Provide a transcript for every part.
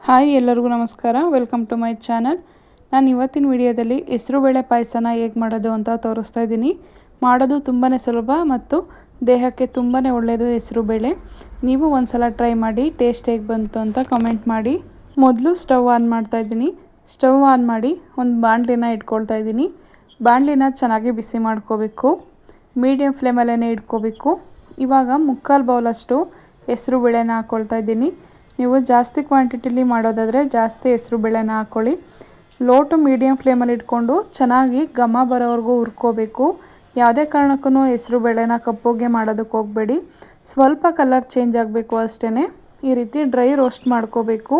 Hi ಎಲ್ಲರಿಗೂ ನಮಸ್ಕಾರ. Welcome to my channel. ನಾನು ಇವತ್ತಿನ ವಿಡಿಯೋದಲ್ಲಿ ಹೆಸರುಬೇಳೆ ಪಾಯಸನ ಹೇಗೆ ಮಾಡೋದು ಅಂತ ತೋರಿಸ್ತಾ ಇದ್ದೀನಿ. ಮಾಡೋದು ತುಂಬಾ ಸುಲಭ ಮತ್ತು ದೇಹಕ್ಕೆ ತುಂಬಾ ಒಳ್ಳೆಯದು ಹೆಸರುಬೇಳೆ. ನೀವು ಒಂದ್ಸಲ ಟ್ರೈ ಮಾಡಿ ಟೇಸ್ಟ್ ಹೇಗೆ ಬಂತು ಅಂತ ಕಮೆಂಟ್ ಮಾಡಿ. ಮೊದಲು ಸ್ಟವ್ ಆನ್ ಮಾಡ್ತಾ ಇದ್ದೀನಿ. ಸ್ಟವ್ ಆನ್ ಮಾಡಿ ಒಂದು ಬಾಣಲಿನ ಇಟ್ಕೊಳ್ತಾ ಇದ್ದೀನಿ. ಬಾಣಲಿನ ಚೆನ್ನಾಗಿ ಬಿಸಿ ಮಾಡ್ಕೋಬೇಕು. ಮೀಡಿಯಮ್ ಫ್ಲೇಮಲ್ಲೇ ಇಟ್ಕೋಬೇಕು. ಇವಾಗ 3/4 ಬೌಲಷ್ಟು ಹೆಸರುಬೇಳೆನ ಹಾಕ್ಕೊಳ್ತಾ ಇದ್ದೀನಿ. ನೀವು ಜಾಸ್ತಿ ಕ್ವಾಂಟಿಟಿಲಿ ಮಾಡೋದಾದರೆ ಜಾಸ್ತಿ ಹೆಸರುಬೇಳೆನ ಹಾಕ್ಕೊಳ್ಳಿ. ಲೋ ಟು ಮೀಡಿಯಮ್ ಫ್ಲೇಮಲ್ಲಿ ಇಟ್ಕೊಂಡು ಚೆನ್ನಾಗಿ ಘಮ ಬರೋವರೆಗೂ ಹುರ್ಕೋಬೇಕು. ಯಾವುದೇ ಕಾರಣಕ್ಕೂ ಹೆಸರುಬೇಳೆನ ಕಪ್ಪುಗೆ ಮಾಡೋದಕ್ಕೆ ಹೋಗಬೇಡಿ. ಸ್ವಲ್ಪ ಕಲರ್ ಚೇಂಜ್ ಆಗಬೇಕು ಅಷ್ಟೇ. ಈ ರೀತಿ ಡ್ರೈ ರೋಸ್ಟ್ ಮಾಡ್ಕೋಬೇಕು.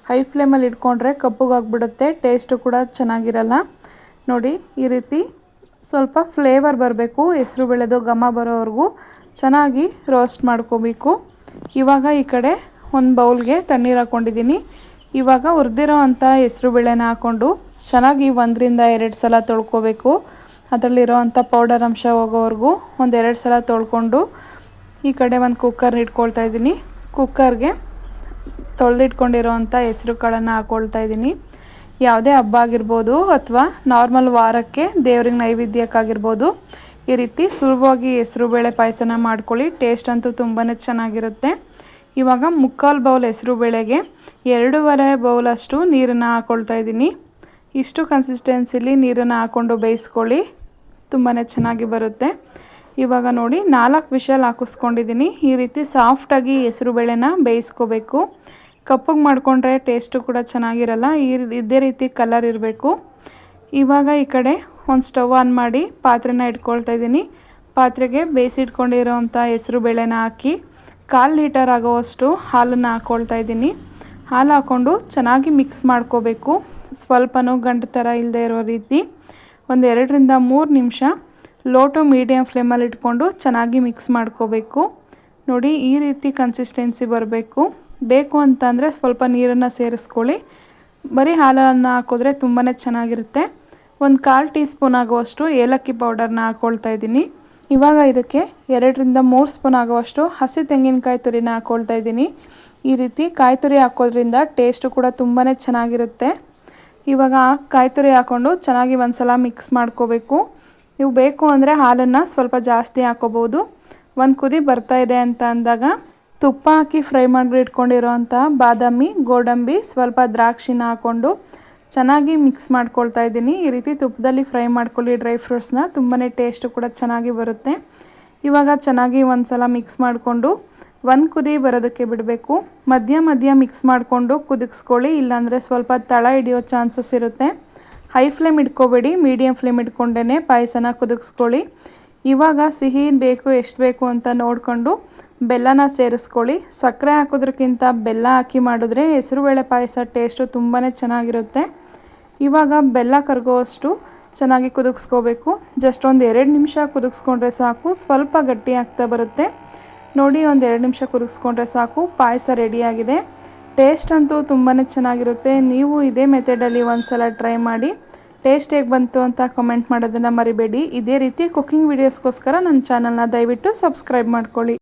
ಹೈ ಫ್ಲೇಮಲ್ಲಿ ಇಟ್ಕೊಂಡ್ರೆ ಕಪ್ಪುಗಾಗ್ಬಿಡುತ್ತೆ, ಟೇಸ್ಟು ಕೂಡ ಚೆನ್ನಾಗಿರಲ್ಲ. ನೋಡಿ, ಈ ರೀತಿ ಸ್ವಲ್ಪ ಫ್ಲೇವರ್ ಬರಬೇಕು. ಹೆಸರುಬೇಳೆದು ಘಮ ಬರೋವರೆಗೂ ಚೆನ್ನಾಗಿ ರೋಸ್ಟ್ ಮಾಡ್ಕೋಬೇಕು. ಇವಾಗ ಈ ಕಡೆ ಒಂದು ಬೌಲ್ಗೆ ತಣ್ಣೀರು ಹಾಕ್ಕೊಂಡಿದ್ದೀನಿ. ಇವಾಗ ಹುರಿದಿರೋ ಅಂಥ ಹೆಸರುಬೇಳೆನ ಹಾಕ್ಕೊಂಡು ಚೆನ್ನಾಗಿ 1-2 ಸಲ ತೊಳ್ಕೊಬೇಕು. ಅದರಲ್ಲಿರೋ ಅಂಥ ಪೌಡರ್ ಅಂಶ ಹೋಗೋವರೆಗೂ 1-2 ಸಲ ತೊಳ್ಕೊಂಡು ಈ ಕಡೆ ಒಂದು ಕುಕ್ಕರ್ನ ಇಟ್ಕೊಳ್ತಾ ಇದ್ದೀನಿ. ಕುಕ್ಕರ್ಗೆ ತೊಳೆದಿಟ್ಕೊಂಡಿರೋ ಅಂಥ ಹೆಸರು ಕಾಳನ್ನು ಹಾಕ್ಕೊಳ್ತಾ ಇದ್ದೀನಿ. ಯಾವುದೇ ಹಬ್ಬ ಆಗಿರ್ಬೋದು ಅಥವಾ ನಾರ್ಮಲ್ ವಾರಕ್ಕೆ ದೇವ್ರಿಗೆ ನೈವೇದ್ಯಕ್ಕಾಗಿರ್ಬೋದು, ಈ ರೀತಿ ಸುಲಭವಾಗಿ ಹೆಸರುಬೇಳೆ ಪಾಯಸನ ಮಾಡ್ಕೊಳ್ಳಿ. ಟೇಸ್ಟ್ ಅಂತೂ ತುಂಬಾ ಚೆನ್ನಾಗಿರುತ್ತೆ. ಇವಾಗ 3/4 ಬೌಲ್ ಹೆಸರುಬೇಳೆಗೆ 2.5 ಬೌಲಷ್ಟು ನೀರನ್ನು ಹಾಕ್ಕೊಳ್ತಾ ಇದ್ದೀನಿ. ಇಷ್ಟು ಕನ್ಸಿಸ್ಟೆನ್ಸಿಲಿ ನೀರನ್ನು ಹಾಕ್ಕೊಂಡು ಬೇಯಿಸ್ಕೊಳ್ಳಿ, ತುಂಬಾ ಚೆನ್ನಾಗಿ ಬರುತ್ತೆ. ಇವಾಗ ನೋಡಿ 4 ವಿಷಲ್ ಹಾಕಿಸ್ಕೊಂಡಿದ್ದೀನಿ. ಈ ರೀತಿ ಸಾಫ್ಟಾಗಿ ಹೆಸರುಬೇಳೆನ ಬೇಯಿಸ್ಕೋಬೇಕು. ಕಪ್ಪಗೆ ಮಾಡಿಕೊಂಡ್ರೆ ಟೇಸ್ಟು ಕೂಡ ಚೆನ್ನಾಗಿರಲ್ಲ. ಇದೇ ರೀತಿ ಕಲರ್ ಇರಬೇಕು. ಇವಾಗ ಈ ಕಡೆ ಒಂದು ಸ್ಟವ್ ಆನ್ ಮಾಡಿ ಪಾತ್ರೆನ ಇಟ್ಕೊಳ್ತಾ ಇದ್ದೀನಿ. ಪಾತ್ರೆಗೆ ಬೇಯಿಸಿಟ್ಕೊಂಡಿರೋ ಅಂಥ ಹೆಸರುಬೇಳೆನ ಹಾಕಿ 1/4 ಲೀಟರ್ ಆಗೋವಷ್ಟು ಹಾಲನ್ನು ಹಾಕ್ಕೊಳ್ತಾ ಇದ್ದೀನಿ. ಹಾಲು ಹಾಕ್ಕೊಂಡು ಚೆನ್ನಾಗಿ ಮಿಕ್ಸ್ ಮಾಡ್ಕೋಬೇಕು. ಸ್ವಲ್ಪನೂ ಗಂಟು ಥರ ಇಲ್ಲದೆ ಇರೋ ರೀತಿ 1-2-3 ನಿಮಿಷ ಲೋ ಟು ಮೀಡಿಯಮ್ ಫ್ಲೇಮಲ್ಲಿ ಇಟ್ಕೊಂಡು ಚೆನ್ನಾಗಿ ಮಿಕ್ಸ್ ಮಾಡ್ಕೋಬೇಕು. ನೋಡಿ, ಈ ರೀತಿ ಕನ್ಸಿಸ್ಟೆನ್ಸಿ ಬರಬೇಕು. ಬೇಕು ಅಂತಂದರೆ ಸ್ವಲ್ಪ ನೀರನ್ನು ಸೇರಿಸ್ಕೊಳ್ಳಿ. ಬರೀ ಹಾಲನ್ನು ಹಾಕಿದ್ರೆ ತುಂಬಾ ಚೆನ್ನಾಗಿರುತ್ತೆ. 1/4 ಟೀ ಸ್ಪೂನ್ ಆಗುವಷ್ಟು ಏಲಕ್ಕಿ ಪೌಡರ್ನ ಹಾಕ್ಕೊಳ್ತಾ ಇದ್ದೀನಿ. ಇವಾಗ ಇದಕ್ಕೆ 2-3 ಸ್ಪೂನ್ ಆಗುವಷ್ಟು ಹಸಿ ತೆಂಗಿನಕಾಯಿ ತುರಿನ ಹಾಕ್ಕೊಳ್ತಾ ಇದ್ದೀನಿ. ಈ ರೀತಿ ಕಾಯಿ ತುರಿ ಹಾಕೋದ್ರಿಂದ ಟೇಸ್ಟು ಕೂಡ ತುಂಬಾ ಚೆನ್ನಾಗಿರುತ್ತೆ. ಇವಾಗ ಕಾಯಿ ತುರಿ ಹಾಕ್ಕೊಂಡು ಚೆನ್ನಾಗಿ ಒಂದ್ಸಲ ಮಿಕ್ಸ್ ಮಾಡ್ಕೋಬೇಕು. ನೀವು ಬೇಕು ಅಂದರೆ ಹಾಲನ್ನು ಸ್ವಲ್ಪ ಜಾಸ್ತಿ ಹಾಕೋಬೋದು. ಒಂದು ಕುದಿ ಬರ್ತಾ ಇದೆ ಅಂತ ಅಂದಾಗ ತುಪ್ಪ ಹಾಕಿ ಫ್ರೈ ಮಾಡಿ ಇಟ್ಕೊಂಡಿರೋ ಅಂಥ ಬಾದಾಮಿ, ಗೋಡಂಬಿ, ಸ್ವಲ್ಪ ದ್ರಾಕ್ಷಿನ ಹಾಕ್ಕೊಂಡು ಚೆನ್ನಾಗಿ ಮಿಕ್ಸ್ ಮಾಡ್ಕೊಳ್ತಾ ಇದ್ದೀನಿ. ಈ ರೀತಿ ತುಪ್ಪದಲ್ಲಿ ಫ್ರೈ ಮಾಡ್ಕೊಳ್ಳಿ ಡ್ರೈ ಫ್ರೂಟ್ಸ್ನ, ತುಂಬಾ ಟೇಸ್ಟು ಕೂಡ ಚೆನ್ನಾಗಿ ಬರುತ್ತೆ. ಇವಾಗ ಚೆನ್ನಾಗಿ ಒಂದು ಸಲ ಮಿಕ್ಸ್ ಮಾಡಿಕೊಂಡು ಒಂದು ಕುದಿ ಬರೋದಕ್ಕೆ ಬಿಡಬೇಕು. ಮಧ್ಯ ಮಿಕ್ಸ್ ಮಾಡಿಕೊಂಡು ಕುದಿಸ್ಕೊಳ್ಳಿ, ಇಲ್ಲಾಂದರೆ ಸ್ವಲ್ಪ ತಳ ಹಿಡಿಯೋ ಚಾನ್ಸಸ್ ಇರುತ್ತೆ. ಹೈ ಫ್ಲೇಮ್ ಇಟ್ಕೋಬೇಡಿ, ಮೀಡಿಯಮ್ ಫ್ಲೇಮ್ ಇಟ್ಕೊಂಡೇ ಪಾಯಸನ ಕುದಿಸ್ಕೊಳ್ಳಿ. ಇವಾಗ ಸಿಹಿ ಬೇಕು ಎಷ್ಟು ಬೇಕು ಅಂತ ನೋಡಿಕೊಂಡು ಬೆಲ್ಲನ ಸೇರಿಸ್ಕೊಳ್ಳಿ. ಸಕ್ಕರೆ ಹಾಕೋದ್ರಕ್ಕಿಂತ ಬೆಲ್ಲ ಹಾಕಿ ಮಾಡಿದ್ರೆ ಹೆಸರುಬೇಳೆ ಪಾಯಸ ಟೇಸ್ಟು ತುಂಬಾ ಚೆನ್ನಾಗಿರುತ್ತೆ. ಇವಾಗ ಬೆಲ್ಲ ಕರಗೋವಷ್ಟು ಚೆನ್ನಾಗಿ ಕುದಿಸ್ಕೋಬೇಕು. ಜಸ್ಟ್ 1-2 ನಿಮಿಷ ಕುದಿಸ್ಕೊಂಡ್ರೆ ಸಾಕು. ಸ್ವಲ್ಪ ಗಟ್ಟಿ ಆಗ್ತಾ ಬರುತ್ತೆ. ನೋಡಿ, 1-2 ನಿಮಿಷ ಕುದಿಸ್ಕೊಂಡ್ರೆ ಸಾಕು. ಪಾಯಸ ರೆಡಿಯಾಗಿದೆ. ಟೇಸ್ಟ್ ಅಂತೂ ತುಂಬಾ ಚೆನ್ನಾಗಿರುತ್ತೆ. ನೀವು ಇದೇ ಮೆಥಡಲ್ಲಿ ಒಂದು ಸಲ ಟ್ರೈ ಮಾಡಿ. ಟೇಸ್ಟ್ ಹೇಗೆ ಬಂತು ಅಂತ ಕಮೆಂಟ್ ಮಾಡೋದನ್ನು ಮರಿಬೇಡಿ. ಇದೇ ರೀತಿ ಕುಕ್ಕಿಂಗ್ ವೀಡಿಯೋಸ್ಗೋಸ್ಕರ ನನ್ನ ಚಾನಲ್ನ ದಯವಿಟ್ಟು ಸಬ್ಸ್ಕ್ರೈಬ್ ಮಾಡ್ಕೊಳ್ಳಿ.